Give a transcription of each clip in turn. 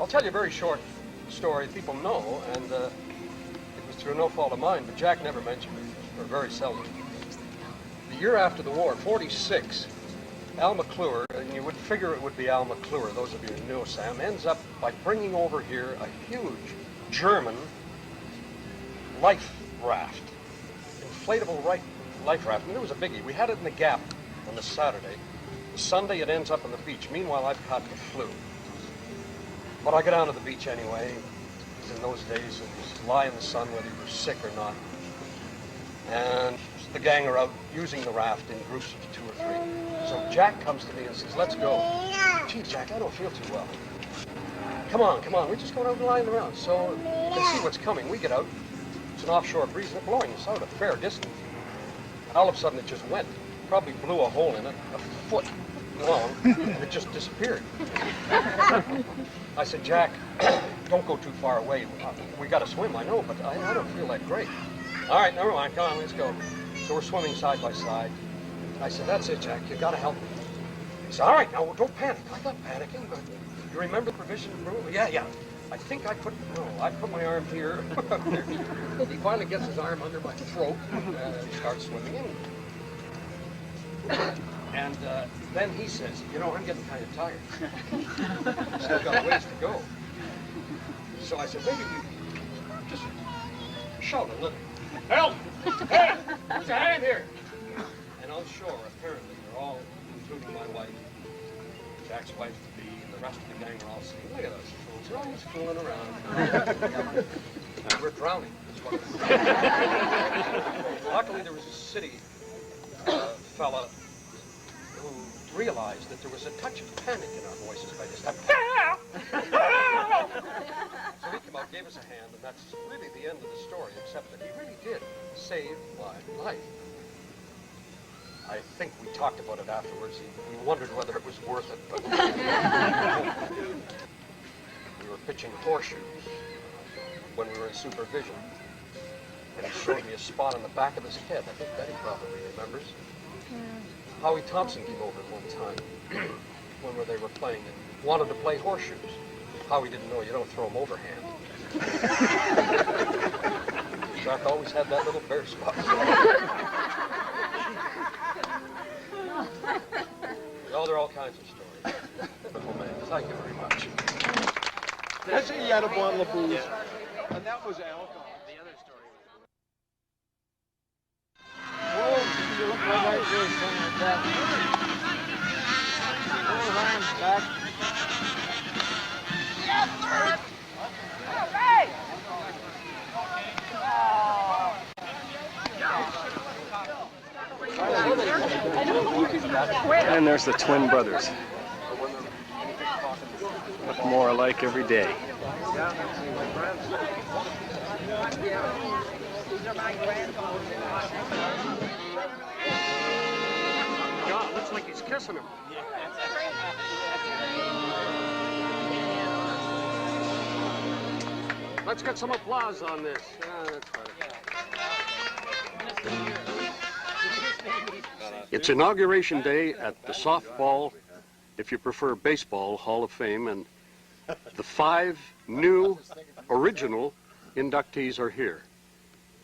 I'll tell you a very short story people know, and it was through no fault of mine, but Jack never mentioned it, or very seldom. The year after the war, 46, Al McClure, and you would figure it would be Al McClure, those of you who know Sam, ends up by bringing over here a huge German life raft, inflatable life raft, and it was a biggie. We had it in the Gap on the Saturday. The Sunday it ends up on the beach. Meanwhile, I've caught the flu. But I go down to the beach anyway. In those days, it was lie in the sun whether you were sick or not. And the gang are out using the raft in groups of 2 or 3. So Jack comes to me and says, let's go. Gee, Jack, I don't feel too well. Come on, we're just going out and lying around. So you can see what's coming. We get out. It's an offshore breeze, and it's blowing us out a fair distance. And all of a sudden it just went. Probably blew a hole in it, a foot long, and it just disappeared. I said, Jack, don't go too far away. We got to swim, I know, but I don't feel that great. All right, never mind, come on, let's go. So we're swimming side by side. I said, that's it, Jack, you got to help me. He said, all right, now, don't panic. I'm not panicking, but you remember the provision rule? Yeah. I think I put my arm here. He finally gets his arm under my throat, and starts swimming in. And then he says, you know, I'm getting kind of tired. Still got a ways to go. So I said, maybe you just shout a little. Help! Hey! Put your hand here! And on shore, apparently, they're all, including my wife, Jack's wife to be, and the rest of the gang are all saying, look at us fools, they're always fooling around. And we're drowning. Luckily, there was a city fella who realized that there was a touch of panic in our voices by this time. So he came out, gave us a hand, and that's really the end of the story, except that he really did save my life. I think we talked about it afterwards. We wondered whether it was worth it, but we were pitching horseshoes when we were in supervision. And he showed me a spot on the back of his head. I think Betty probably remembers. Howie Thompson came over one time when they were playing and wanted to play horseshoes. Howie didn't know you don't throw them overhand. Jack always had that little bare spot. Well, there are all kinds of stories. Wonderful man. Thank you very much. I see you had a bottle of booze, and that was alcohol. The other story was... Oh, you look like this, something like that. Hold hands back. Yeah, third! All right! And there's the twin brothers. Look more alike every day. God, looks like he's kissing him. Let's get some applause on this. That's better. It's Inauguration Day at the Softball, if you prefer baseball, Hall of Fame, and the 5 new original inductees are here.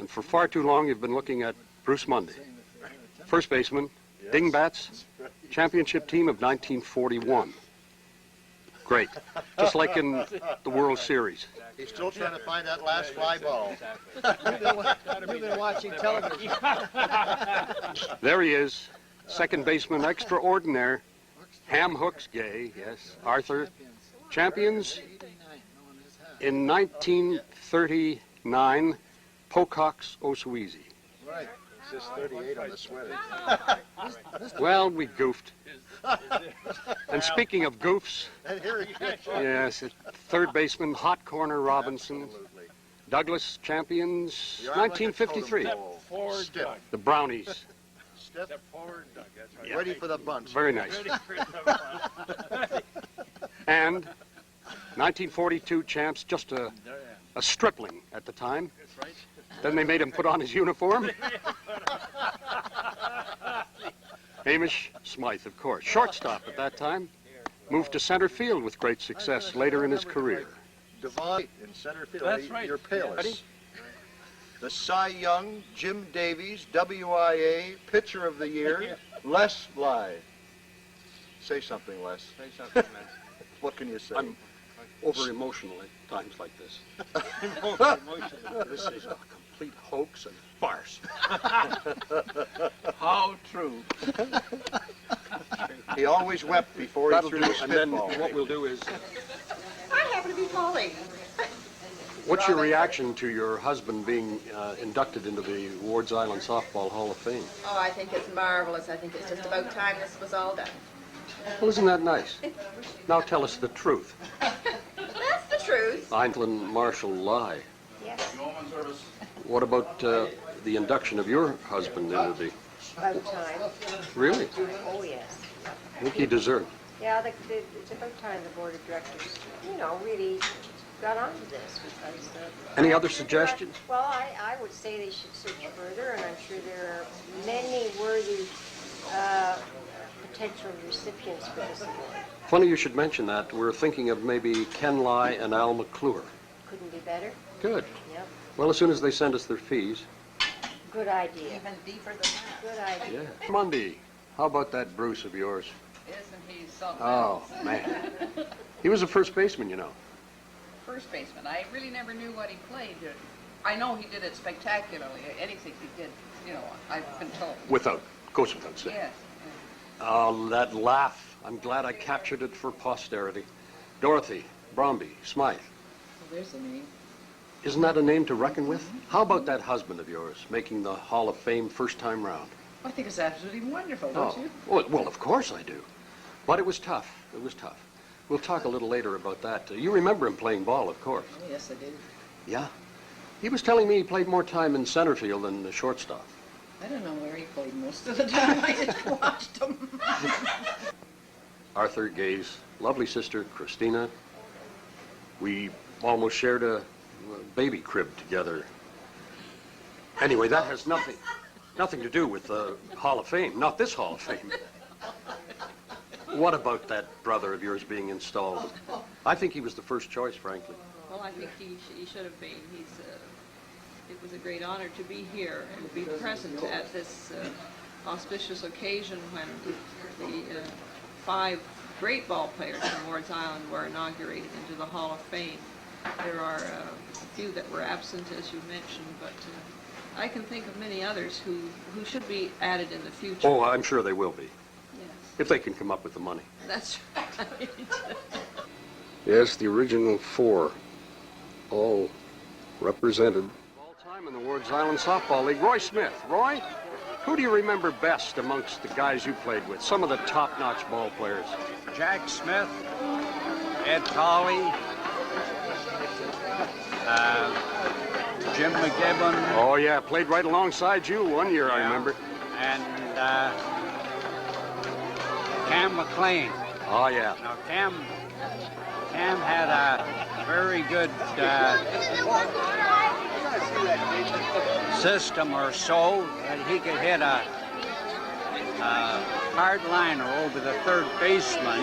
And for far too long, you've been looking at Bruce Mundy. First baseman, Dingbats, championship team of 1941. Great. Just like in the World Series. He's still trying to find that last fly ball. You've been watching television. There he is, second baseman extraordinaire, Ham Hooks Gay, yes, Arthur. Champions in 1939, Pocock's Oswego. Right. It says 38 on the sweater. Well, we goofed. And speaking of goofs, And here he is. yes, third baseman, Hot Corner Robinson. Absolutely. Douglas champions, You're on like a 1953. totem pole. Forward Stiff. duck. The Brownies. Stiff. Step forward duck. That's right. Ready for the bunch. Very nice. Ready for the And 1942 champs, just a stripling at the time. That's right. Then they made him put on his uniform. Hamish Smythe, of course. Shortstop at that time. moved to center field with great success later in his career. Devon in center field. That's right. You're payless. The Cy Young, Jim Davies, WIA, Pitcher of the Year, Les Lye. Say something, Les. Say something, man. What can you say? I'm over emotional at times like this. This is a complete hoax and farce. How true. He always wept before he That'll threw do. the And then spitball. what we'll do is, I happen to be Polly. what's your reaction to your husband being inducted into the Wards Island Softball Hall of Fame? Oh, I think it's marvelous. I think it's just about time this was all done. Well, isn't that nice? Now tell us the truth. That's the truth. Eindlin Marshall Lye. Yes. What about the induction of your husband into the... About time. Really? Oh, yes. I think he deserved. Yeah, it's about time the board of directors, really got onto this because... Any other suggestions? Well, I would say they should search further, and I'm sure there are many worthy potential recipients for this award. Funny you should mention that. We're thinking of maybe Ken Lye and Al McClure. Couldn't be better. Good. Yep. Well, as soon as they send us their fees. Good idea. Even deeper than that. Good idea. Yeah. Monday, how about that Bruce of yours? Isn't he something? Oh, man. He was a first baseman, you know. First baseman. I really never knew what he played. I know he did it spectacularly. Anything he did, I've been told. Goes without saying. Yes. Oh, that laugh. I'm glad I captured it for posterity. Dorothy, Bromby, Smythe. Well, there's the name. Isn't that a name to reckon with? How about that husband of yours making the Hall of Fame first time round? I think it's absolutely wonderful, don't you? Well, of course I do. But it was tough. It was tough. We'll talk a little later about that. You remember him playing ball, of course. Oh, yes, I do. Yeah? He was telling me he played more time in center field than the shortstop. I don't know where he played most of the time. I just watched him. Arthur Gay's lovely sister, Christina. We almost shared a baby crib together. Anyway, that has nothing to do with the Hall of Fame. Not this Hall of Fame. What about that brother of yours being installed? I think he was the first choice, frankly. Well, I think he should have been. It was a great honor to be here and be present at this auspicious occasion when the 5 great ball players from Wards Island were inaugurated into the Hall of Fame. There are a few that were absent, as you mentioned, but I can think of many others who should be added in the future. Oh, I'm sure they will be, Yes, if they can come up with the money. that's right. Yes, the original 4, all represented. All time in the Wards Island Softball League. Roy Smith. Roy, who do you remember best amongst the guys you played with? Some of the top-notch ball players. Jack Smith, Ed Tolley, Jim McGibbon. Oh, yeah, played right alongside you one year, I remember. And Cam McLean. Oh, yeah. Now, Cam had a very good system or so that he could hit a hard liner over the third baseman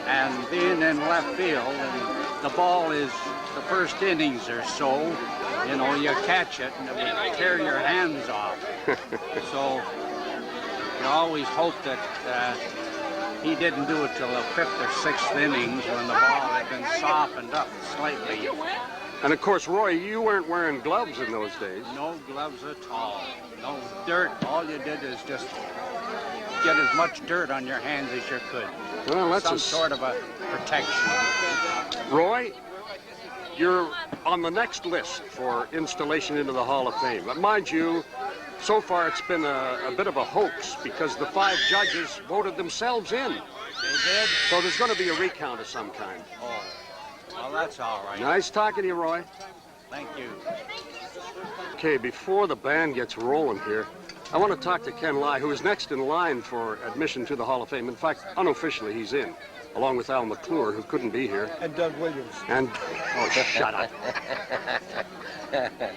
and being in left field, and the ball is the first innings or so, you catch it and it would tear your hands off. So you always hope that he didn't do it till the 5th or 6th innings when the ball had been softened up slightly. And, of course, Roy, you weren't wearing gloves in those days. No gloves at all. No dirt. All you did is just get as much dirt on your hands as you could. Well, that's some sort of a protection. Roy, you're on the next list for installation into the Hall of Fame. But mind you, so far it's been a bit of a hoax because the 5 judges voted themselves in. They did? So there's going to be a recount of some kind. Oh, well, that's all right. Nice talking to you, Roy. Thank you. Okay, before the band gets rolling here, I want to talk to Ken Lye, who is next in line for admission to the Hall of Fame. In fact, unofficially, he's in, along with Al McClure, who couldn't be here. And Doug Williams. And, oh, shut up.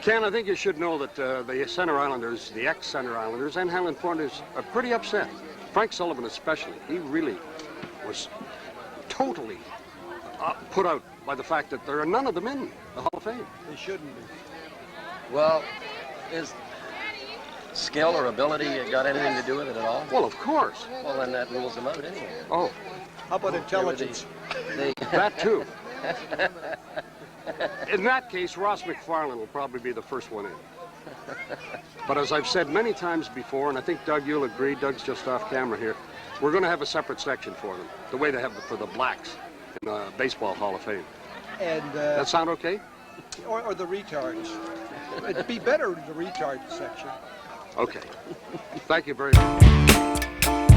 Ken, I think you should know that the Center Islanders, the ex-Center Islanders, and Highland Pointers are pretty upset. Frank Sullivan especially. He really was totally put out by the fact that there are none of them in the Hall of Fame. They shouldn't be. Well, is skill or ability got anything to do with it at all? Well, of course. Well, then that rules them out anyway. Oh, How about intelligence? that too. In that case, Ross McFarlane will probably be the first one in. But as I've said many times before, and I think, Doug, you'll agree, Doug's just off camera here, we're going to have a separate section for them, the way they have for the blacks in the Baseball Hall of Fame. And That sound okay? or the retards. It'd be better in the retard section. Okay. Thank you very much.